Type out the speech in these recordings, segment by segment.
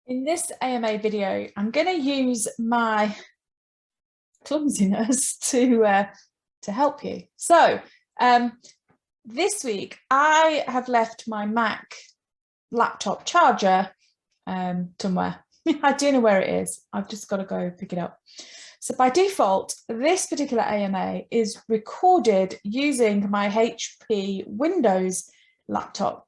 In this AMA video, I'm going to use my clumsiness to help you. So this week, I have left my Mac laptop charger somewhere. I do know where it is. I've just got to go pick it up. So by default, this particular AMA is recorded using my HP Windows laptop.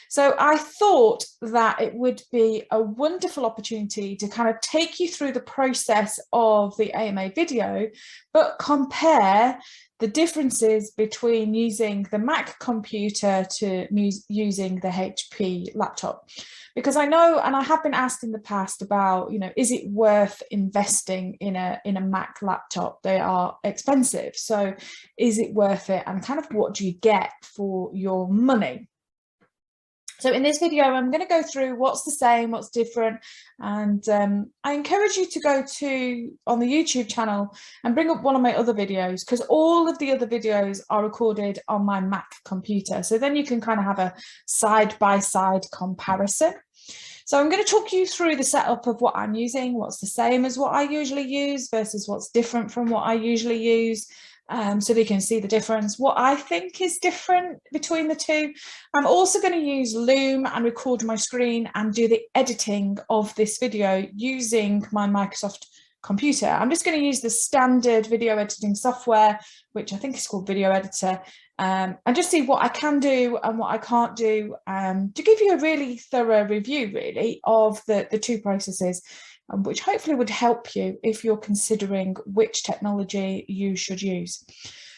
So I thought that it would be a wonderful opportunity to kind of take you through the process of the AMA video, but compare the differences between using the Mac computer to using the HP laptop. Because I know, and I have been asked in the past about, is it worth investing in a Mac laptop? They are expensive. So is it worth it? And kind of what do you get for your money? So in this video, I'm going to go through what's the same, what's different, and I encourage you to go on the YouTube channel and bring up one of my other videos, because all of the other videos are recorded on my Mac computer. So then you can kind of have a side-by-side comparison. So I'm going to talk you through the setup of what I'm using, what's the same as what I usually use versus what's different from what I usually use. So that you can see the difference, what I think is different between the two. I'm also going to use Loom and record my screen and do the editing of this video using my Microsoft computer. I'm just going to use the standard video editing software, which I think is called Video Editor, and just see what I can do and what I can't do, to give you a really thorough review, really, of the two processes, which hopefully would help you if you're considering which technology you should use.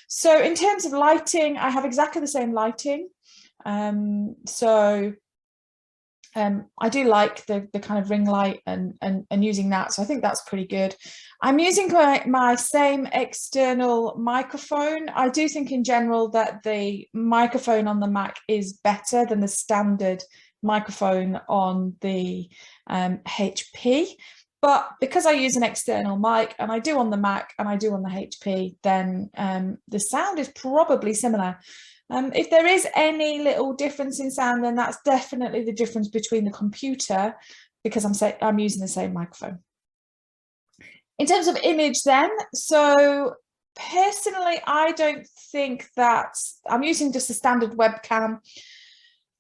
So in terms of lighting, I have exactly the same lighting. I do like the kind of ring light and using that. So I think that's pretty good. I'm using my same external microphone. I do think in general that the microphone on the Mac is better than the standard microphone on the HP. But because I use an external mic, and I do on the Mac and I do on the HP, then the sound is probably similar. If there is any little difference in sound, then that's definitely the difference between the computer, because I'm using the same microphone. In terms of image then, so personally, I don't think that I'm using just a standard webcam.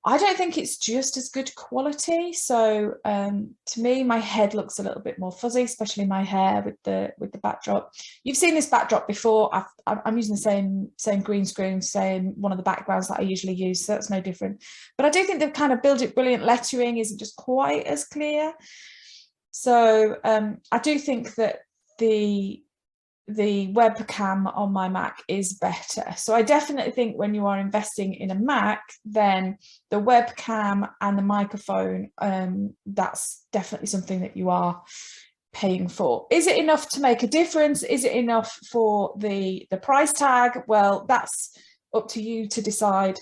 I don't think it's just as good quality. So to me, my head looks a little bit more fuzzy, especially my hair with the backdrop. You've seen this backdrop before. I'm using the same green screen, same one of the backgrounds that I usually use, so that's no different. But I do think they've kind of built it brilliant. Lettering isn't just quite as clear. So I do think that the webcam on my Mac is better. So I definitely think when you are investing in a Mac, then the webcam and the microphone, that's definitely something that you are paying for. Is it enough to make a difference? Is it enough for the price tag? Well, that's up to you to decide.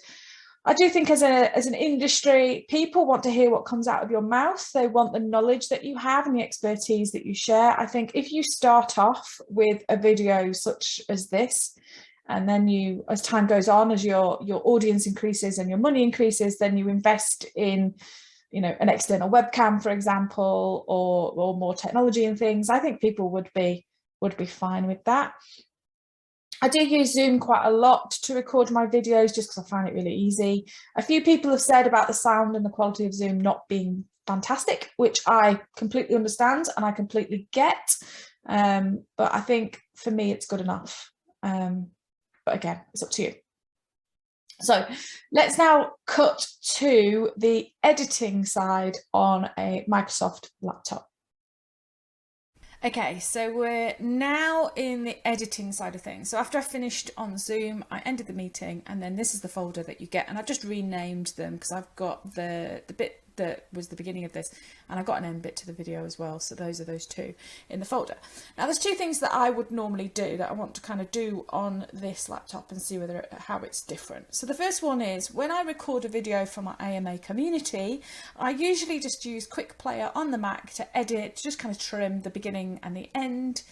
I do think as an industry, people want to hear what comes out of your mouth. They want the knowledge that you have and the expertise that you share. I think if you start off with a video such as this, and then you, as time goes on, as your audience increases and your money increases, then you invest in, an external webcam, for example, or more technology and things. I think people would be fine with that. I do use Zoom quite a lot to record my videos just because I find it really easy. A few people have said about the sound and the quality of Zoom not being fantastic, which I completely understand and I completely get. But I think for me, it's good enough. But again, it's up to you. So let's now cut to the editing side on a Microsoft laptop. Okay, so we're now in the editing side of things. So after I finished on Zoom, I ended the meeting, and then this is the folder that you get. And I've just renamed them because I've got the bit that was the beginning of this, and I've got an end bit to the video as well. So those are those two in the folder. Now there's two things that I would normally do that I want to kind of do on this laptop and see how it's different. So the first one is when I record a video for my AMA community, I usually just use Quick Player on the Mac to edit, just kind of trim the beginning and the end.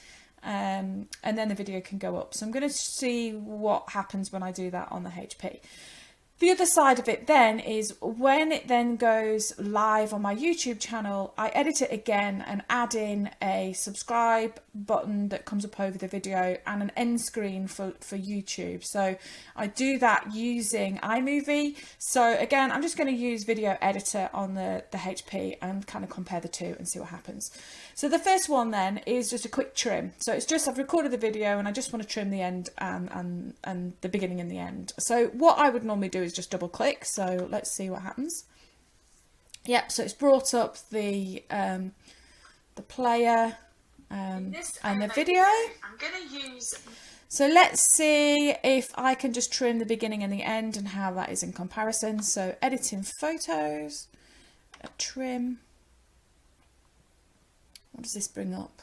And then the video can go up. So I'm going to see what happens when I do that on the HP. The other side of it then is when it then goes live on my YouTube channel, I edit it again and add in a subscribe button that comes up over the video and an end screen for YouTube. So I do that using iMovie. So again, I'm just going to use Video Editor on the HP and kind of compare the two and see what happens. So the first one then is just a quick trim. So it's just, I've recorded the video and I just want to trim the end and the beginning and the end. So what I would normally do is just double click. So let's see what happens. Yep, so it's brought up the player and the video. I'm going to use... So let's see if I can just trim the beginning and the end and how that is in comparison. So editing photos, a trim. What does this bring up?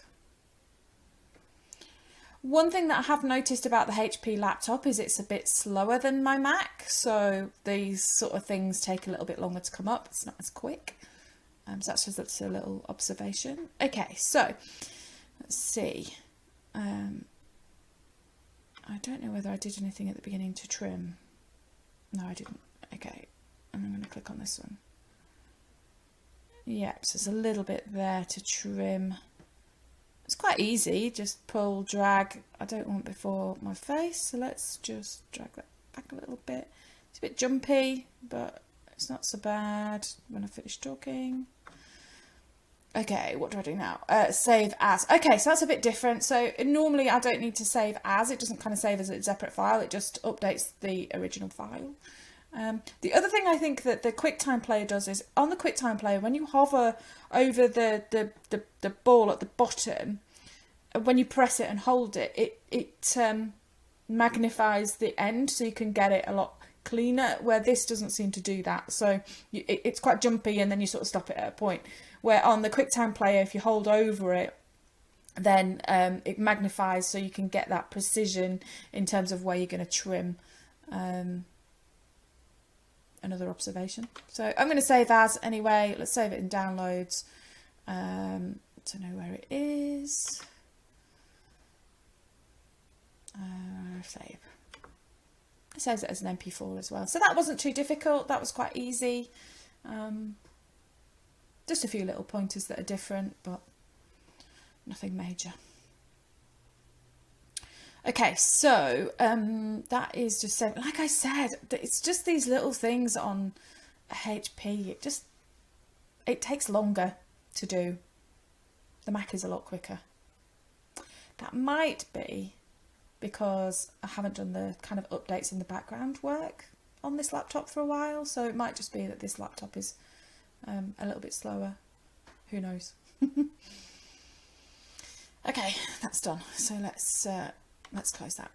One thing that I have noticed about the HP laptop is it's a bit slower than my Mac. So these sort of things take a little bit longer to come up. It's not as quick. So that's a little observation. Okay, so let's see. I don't know whether I did anything at the beginning to trim. No, I didn't. Okay, and I'm going to click on this one. Yep, so there's a little bit there to trim. It's quite easy, just pull, drag. I don't want before my face, so let's just drag that back a little bit. It's a bit jumpy, but it's not so bad when I finish talking. Okay, what do I do now? Save as. Okay, so that's a bit different. So normally I don't need to save as. It doesn't kind of save as a separate file. It just updates the original file. The other thing I think that the QuickTime Player does is on the QuickTime Player, when you hover over the ball at the bottom, when you press it and hold it, it magnifies the end so you can get it a lot cleaner, where this doesn't seem to do that. So it's quite jumpy and then you sort of stop it at a point. Where on the QuickTime Player, if you hold over it, then it magnifies so you can get that precision in terms of where you're going to trim. Another observation. So I'm going to save as anyway. Let's save it in downloads. Don't know where it is. Save. It saves it as an MP4 as well. So that wasn't too difficult. That was quite easy. Just a few little pointers that are different, but nothing major. Okay, so that is just said. Like I said, it's just these little things on HP. It takes longer to do. The Mac is a lot quicker. That might be because I haven't done the kind of updates in the background work on this laptop for a while. So it might just be that this laptop is a little bit slower. Who knows? Okay, that's done. So let's close that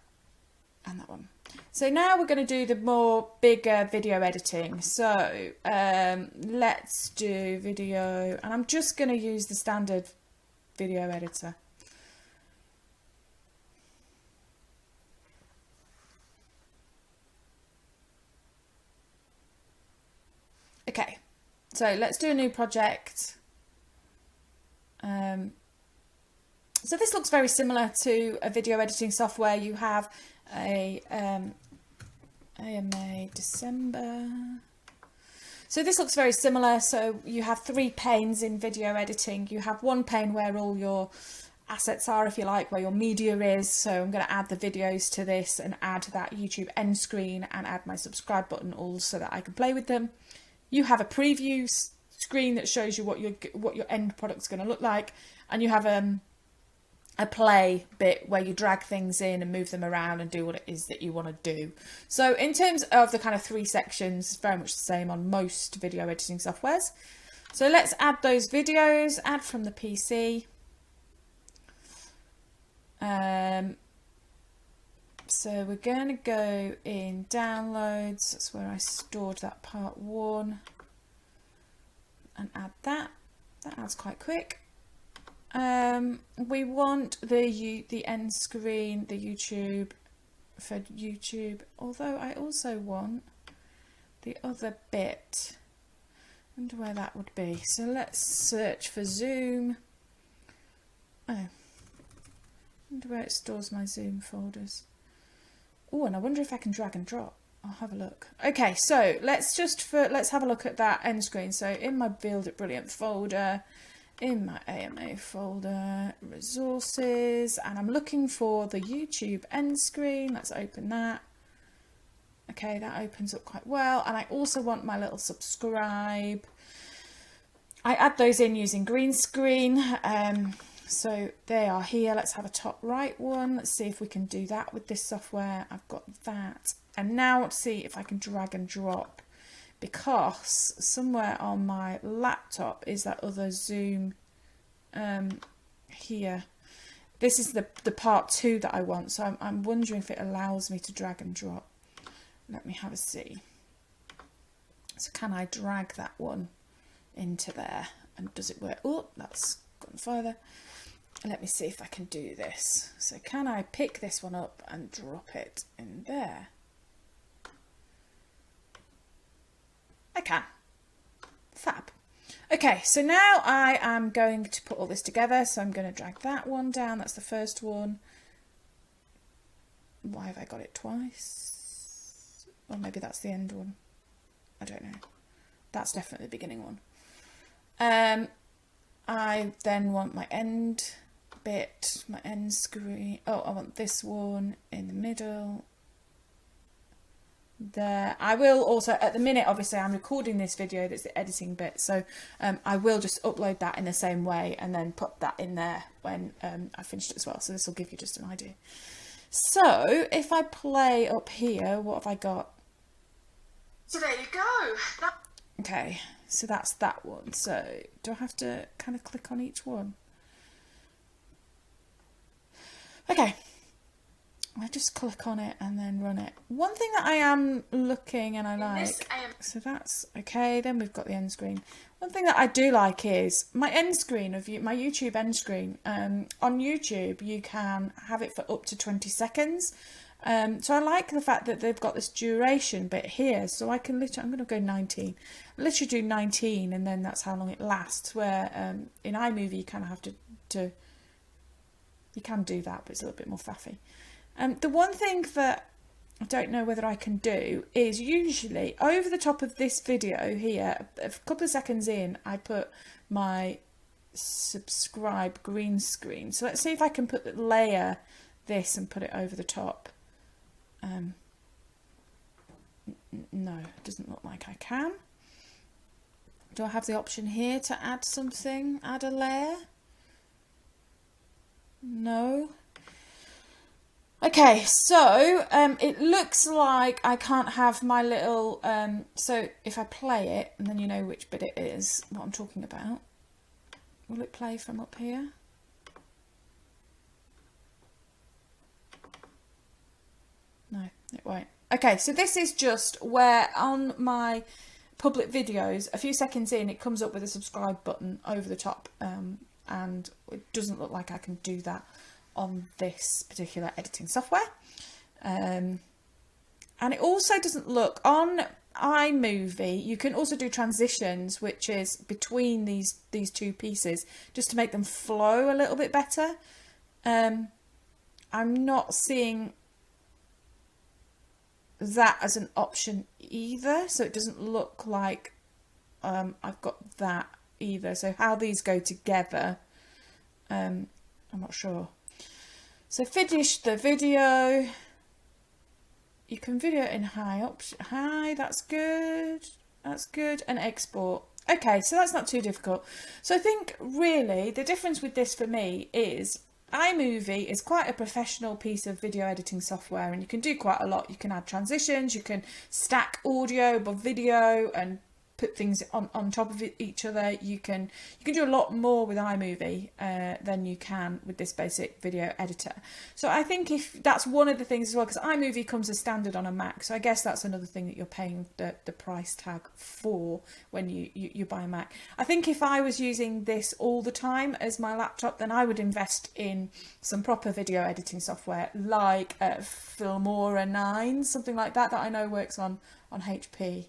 and that one. So now we're going to do the more bigger video editing. So let's do video, and I'm just going to use the standard video editor. Okay, so let's do a new project. So this looks very similar to a video editing software. You have a AMA December. So this looks very similar. So you have 3 panes in video editing. You have one pane where all your assets are, if you like, where your media is. So I'm going to add the videos to this and add that YouTube end screen and add my subscribe button all so that I can play with them. You have a preview screen that shows you what your end product's going to look like, and you have a play bit where you drag things in and move them around and do what it is that you want to do. So in terms of the kind of 3 sections, it's very much the same on most video editing softwares. So let's add those videos, add from the PC. So we're going to go in downloads. That's where I stored that part 1, and add that. That adds quite quick. We want the end screen, the YouTube for YouTube, although I also want the other bit. I wonder where that would be. So let's search for Zoom. Oh, I wonder where it stores my Zoom folders. Oh, and I wonder if I can drag and drop. I'll have a look. Okay, so let's have a look at that end screen. So in my Build It Brilliant folder, in my AMA folder, resources, and I'm looking for the YouTube end screen. Let's open that. Okay, that opens up quite well. And I also want my little subscribe. I add those in using green screen. So they are here. Let's have a top right one. Let's see if we can do that with this software. I've got that. And now let's see if I can drag and drop, because somewhere on my laptop is that other Zoom here. This is the part 2 that I want. So I'm wondering if it allows me to drag and drop. Let me have a see. So can I drag that one into there? And does it work? Oh, that's gone further. Let me see if I can do this. So can I pick this one up and drop it in there? I can. Fab. Okay, so now I am going to put all this together. So I'm going to drag that one down. That's the first one. Why have I got it twice? Or maybe that's the end one. I don't know. That's definitely the beginning one. I then want my end bit, my end screen. Oh, I want this one in the middle. There. I will also, at the minute, obviously I'm recording this video, that's the editing bit, so I will just upload that in the same way and then put that in there when I finished it as well. So this will give you just an idea. So if I play up here, what have I got? So there you go. Okay, so that's that one. So do I have to kind of click on each one? Okay, I just click on it and then run it. One thing that I am looking and I like, so that's okay. Then we've got the end screen. One thing that I do like is my end screen of my YouTube end screen. On YouTube, you can have it for up to 20 seconds. So I like the fact that they've got this duration bit here, so I can literally, I'm going to go 19, literally do 19, and then that's how long it lasts, where in iMovie you kind of have to you can do that, but it's a little bit more faffy. The one thing that I don't know whether I can do is usually over the top of this video here, a couple of seconds in, I put my subscribe green screen. So let's see if I can layer this and put it over the top. No, it doesn't look like I can. Do I have the option here to add something, add a layer? No. Okay, so it looks like I can't have my little, so if I play it, and then you know which bit it is, what I'm talking about. Will it play from up here? No, it won't. Okay, so this is just where on my public videos, a few seconds in, it comes up with a subscribe button over the top, and it doesn't look like I can do that on this particular editing software. And it also doesn't look on iMovie. You can also do transitions, which is between these two pieces, just to make them flow a little bit better. I'm not seeing that as an option either, so it doesn't look like I've got that either. So how these go together, I'm not sure. So finish the video. You can video in high, that's good, and export. Okay, so that's not too difficult. So I think really the difference with this for me is iMovie is quite a professional piece of video editing software, and you can do quite a lot. You can add transitions, you can stack audio above video and put things on top of each other. You can do a lot more with iMovie than you can with this basic video editor. So I think if that's one of the things as well, because iMovie comes as standard on a Mac, so I guess that's another thing that you're paying the price tag for when you buy a Mac. I think if I was using this all the time as my laptop, then I would invest in some proper video editing software like Filmora 9, something like that I know works on HP.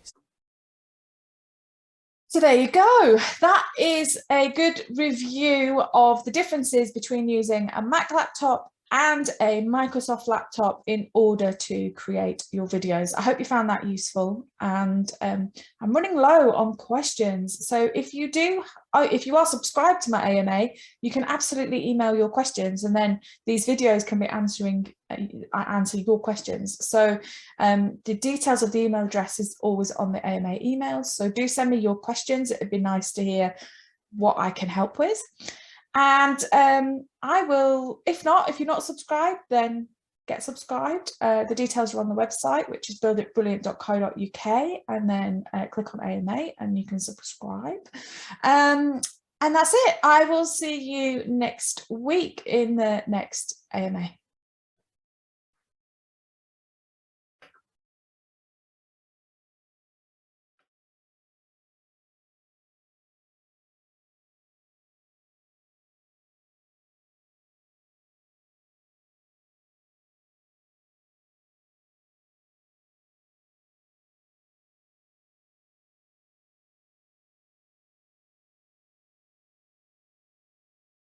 So there you go. That is a good review of the differences between using a Mac laptop and a Microsoft laptop in order to create your videos. I hope you found that useful, and I'm running low on questions. So if you are subscribed to my AMA, you can absolutely email your questions, and then these videos can be I answer your questions. So the details of the email address is always on the AMA emails. So do send me your questions. It'd be nice to hear what I can help with. And I will, if you're not subscribed, then get subscribed. The details are on the website, which is builditbrilliant.co.uk, and then click on AMA and you can subscribe. And that's it. I will see you next week in the next AMA.